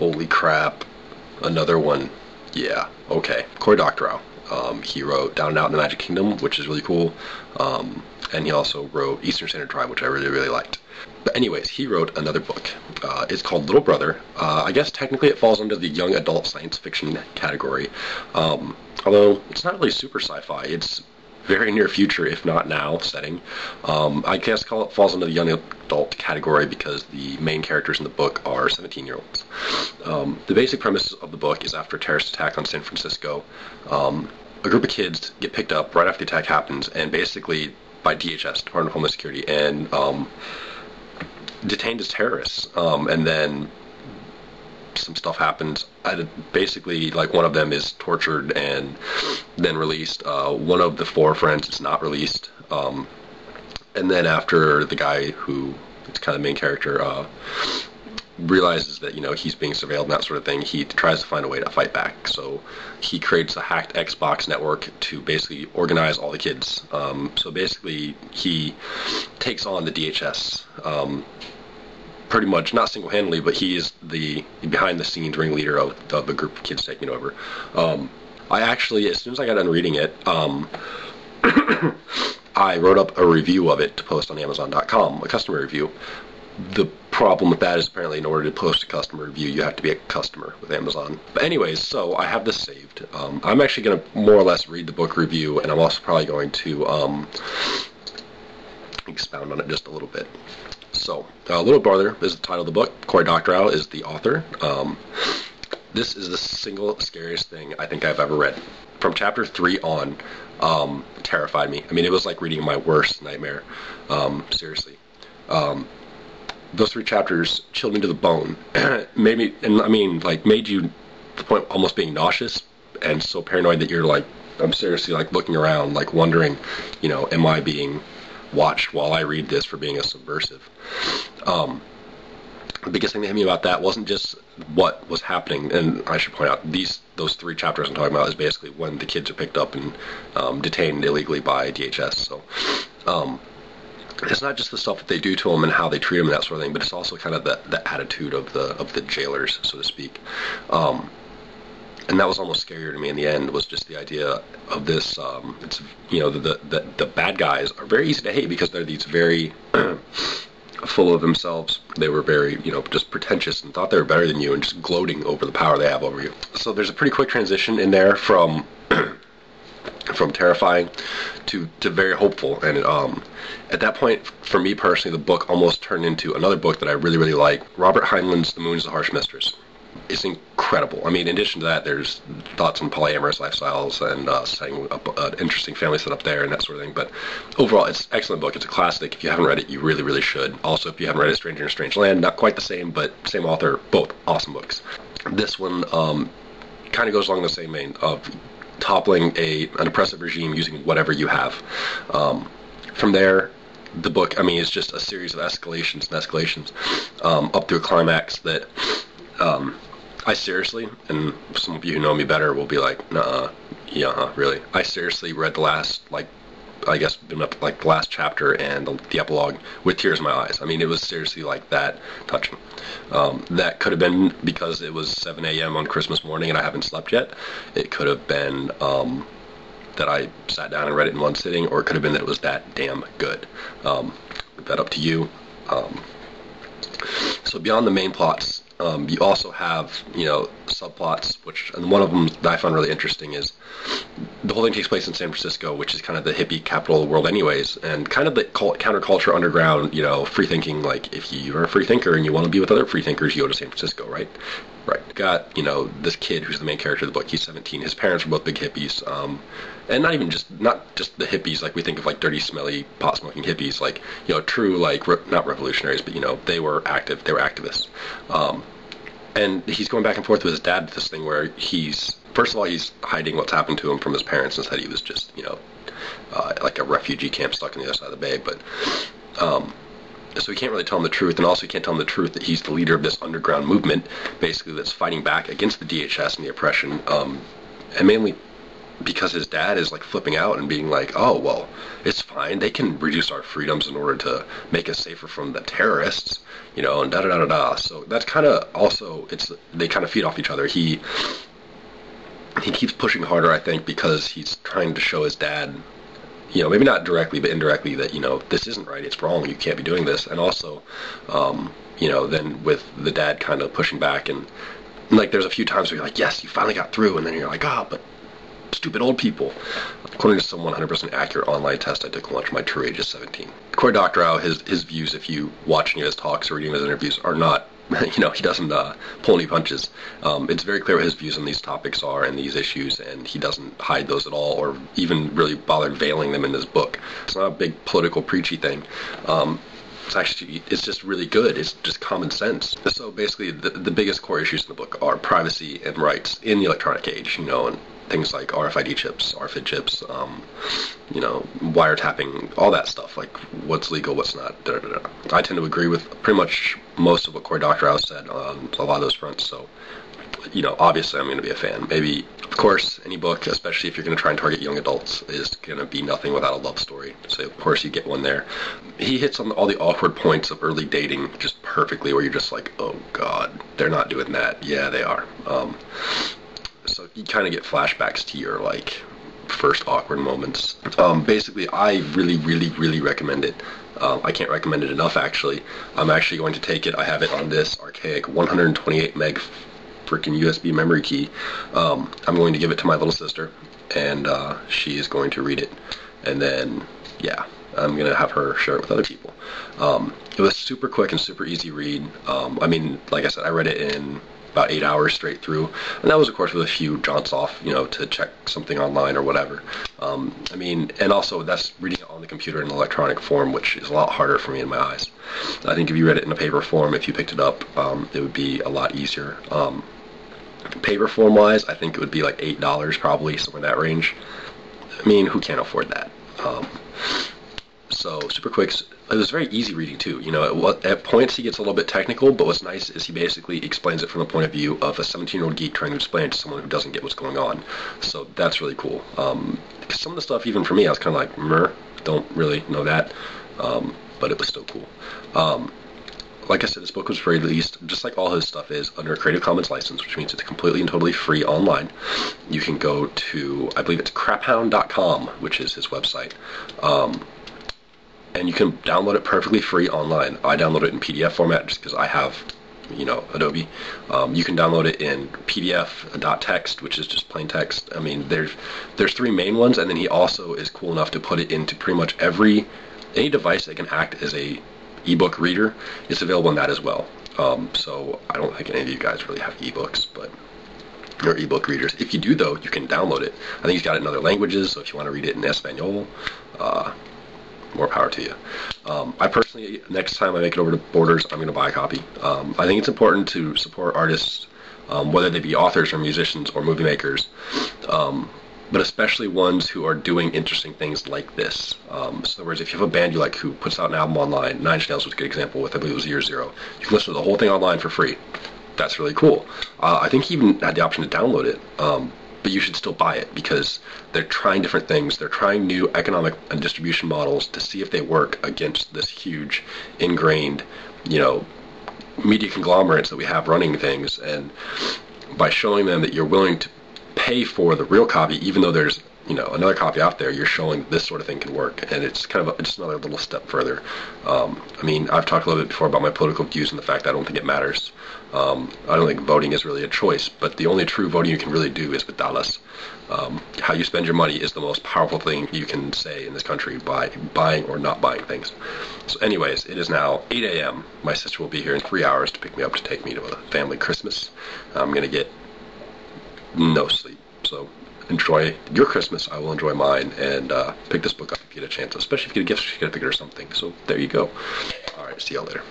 Holy crap. Another one. Yeah, okay. Cory Doctorow. He wrote Down and Out in the Magic Kingdom, which is really cool. And he also wrote Eastern Standard Time, which I really, really liked. But anyways, he wrote another book. It's called Little Brother. I guess technically it falls under the young adult science fiction category. Although it's not really super sci-fi. It's very near future, if not now, setting. I guess it falls under the young adult category because the main characters in the book are 17-year-olds. The basic premise of the book is after a terrorist attack on San Francisco, a group of kids get picked up right after the attack happens, and basically by DHS, Department of Homeland Security, and detained as terrorists. And then some stuff happens. Basically, like, one of them is tortured and then released. One of the four friends is not released. And then after the guy who is kind of the main character realizes that, he's being surveilled and that sort of thing, he tries to find a way to fight back. So he creates a hacked Xbox network to basically organize all the kids. So basically, he takes on the DHS. Pretty much, not single-handedly, but he is the behind-the-scenes ringleader of the group of kids taking over. I actually, as soon as I got done reading it, I wrote up a review of it to post on Amazon.com, a customer review. The problem with that is apparently in order to post a customer review, you have to be a customer with Amazon. But anyways, so I have this saved. I'm actually going to more or less read the book review, and I'm also probably going to expound on it just a little bit. So, Little Brother is the title of the book. Cory Doctorow is the author. This is the single scariest thing I think I've ever read. From chapter 3 on, terrified me. I mean, it was like reading my worst nightmare. Seriously. Those 3 chapters chilled me to the bone. Made you, to the point of almost being nauseous and so paranoid that you're like, I'm seriously like looking around, like wondering, am I being watched while I read this for being a subversive? The biggest thing that hit me about that wasn't just what was happening, and I should point out, those 3 chapters I'm talking about is basically when the kids are picked up and detained illegally by DHS. So it's not just the stuff that they do to them and how they treat them and that sort of thing, but it's also kind of the attitude of the jailers, so to speak. And that was almost scarier to me in the end, was just the idea of this. It's the bad guys are very easy to hate because they're these very full of themselves. They were very, just pretentious and thought they were better than you and just gloating over the power they have over you. So there's a pretty quick transition in there from terrifying to very hopeful. And at that point, for me personally, the book almost turned into another book that I really, really like. Robert Heinlein's The Moon is a Harsh Mistress. It's incredible. I mean, in addition to that, there's thoughts on polyamorous lifestyles and setting up an interesting family setup there and that sort of thing. But overall, it's an excellent book. It's a classic. If you haven't read it, you really, really should. Also, if you haven't read A Stranger in a Strange Land, not quite the same, but same author, both awesome books. This one kind of goes along the same vein of toppling an oppressive regime using whatever you have. From there, the book, is just a series of escalations and escalations up to a climax that I seriously, and some of you who know me better will be like, nuh-uh, yeah, really. I seriously read the last, the last chapter and the epilogue with tears in my eyes. I mean, it was seriously like that touching. That could have been because it was 7 a.m. on Christmas morning and I haven't slept yet. It could have been that I sat down and read it in one sitting, or it could have been that it was that damn good. Leave that up to you. So beyond the main plots, you also have, subplots, and one of them that I found really interesting is the whole thing takes place in San Francisco, which is kind of the hippie capital of the world anyways, and kind of the counterculture underground, free thinking. Like, if you're a free thinker and you want to be with other free thinkers, you go to San Francisco, right? Right. Got, this kid who's the main character of the book. He's 17. His parents were both big hippies. And not just the hippies like we think of, like dirty, smelly, pot-smoking hippies, like, true, like, not revolutionaries, but, they were active. They were activists. And he's going back and forth with his dad, this thing where first of all, he's hiding what's happened to him from his parents and said he was just, like a refugee camp stuck on the other side of the bay. But, so he can't really tell him the truth, and also he can't tell him the truth that he's the leader of this underground movement, basically, that's fighting back against the DHS and the oppression, and mainly because his dad is like flipping out and being like, oh, well, it's fine. They can reduce our freedoms in order to make us safer from the terrorists, and da da da da da. So that's kind of also, they kind of feed off each other. He keeps pushing harder, I think, because he's trying to show his dad, maybe not directly, but indirectly that, this isn't right, it's wrong, you can't be doing this. And also, then with the dad kind of pushing back, and like there's a few times where you're like, yes, you finally got through, and then you're like, but stupid old people. According to some 100% accurate online test I took at lunch, my true age is 17. Cory Doctorow, his views, if you watch any of his talks or reading his interviews, are not, he doesn't pull any punches. It's very clear what his views on these topics are and these issues, and he doesn't hide those at all or even really bother veiling them in this book. It's not a big political preachy thing. It's just really good. It's just common sense. So basically, the biggest core issues in the book are privacy and rights in the electronic age, and things like RFID chips, RFID chips, wiretapping, all that stuff, like what's legal, what's not. Da, da, da. I tend to agree with pretty much most of what Cory Doctorow said on a lot of those fronts, so, obviously I'm going to be a fan. Maybe, of course, any book, especially if you're going to try and target young adults, is going to be nothing without a love story, so of course you get one there. He hits on all the awkward points of early dating just perfectly, where you're just like, oh god, they're not doing that. Yeah, they are. So you kind of get flashbacks to your, first awkward moments. Basically, I really, really, really recommend it. I can't recommend it enough, actually. I'm actually going to take it. I have it on this archaic 128 meg freaking USB memory key. I'm going to give it to my little sister, and she is going to read it. And then, yeah, I'm going to have her share it with other people. It was super quick and super easy read. Like I said, I read it in about 8 hours straight through, and that was of course with a few jaunts off, to check something online or whatever. And also that's reading it on the computer in electronic form, which is a lot harder for me in my eyes. I think if you read it in a paper form, if you picked it up, it would be a lot easier. Paper form wise, I think it would be like $8 probably, somewhere in that range. Who can't afford that? So super quick. It was very easy reading too. At points he gets a little bit technical, but what's nice is he basically explains it from the point of view of a 17-year-old geek trying to explain it to someone who doesn't get what's going on. So that's really cool. Because some of the stuff, even for me, I was kind of like, don't really know that, but it was still cool. Like I said, this book was released, just like all his stuff is, under a Creative Commons license, which means it's completely and totally free online. You can go to, I believe it's craphound.com, which is his website. And you can download it perfectly free online. I download it in PDF format just because I have, Adobe. You can download it in PDF, .text, which is just plain text. There's three main ones, and then he also is cool enough to put it into pretty much any device that can act as a ebook reader. It's available in that as well. So I don't think any of you guys really have ebooks, but or ebook readers. If you do, though, you can download it. I think he's got it in other languages, so if you want to read it in Espanol, more power to you. I personally, next time I make it over to Borders, I'm going to buy a copy. I think it's important to support artists, whether they be authors or musicians or movie makers, but especially ones who are doing interesting things like this. So in other words, if you have a band you like who puts out an album online, Nine Inch Nails was a good example with, I believe it was Year Zero, you can listen to the whole thing online for free. That's really cool. I think he even had the option to download it. But you should still buy it because they're trying different things. They're trying new economic and distribution models to see if they work against this huge, ingrained, media conglomerates that we have running things. And by showing them that you're willing to pay for the real copy, even though there's another copy out there, you're showing that this sort of thing can work, and it's kind of just another little step further. I've talked a little bit before about my political views and the fact that I don't think it matters. I don't think voting is really a choice, but the only true voting you can really do is with dollars. How you spend your money is the most powerful thing you can say in this country by buying or not buying things. So anyways, it is now 8 a.m. My sister will be here in 3 hours to pick me up to take me to a family Christmas. I'm going to get no sleep. So enjoy your Christmas. I will enjoy mine, and pick this book up if you get a chance, especially if you get a gift certificate or something. So there you go. All right, see y'all later.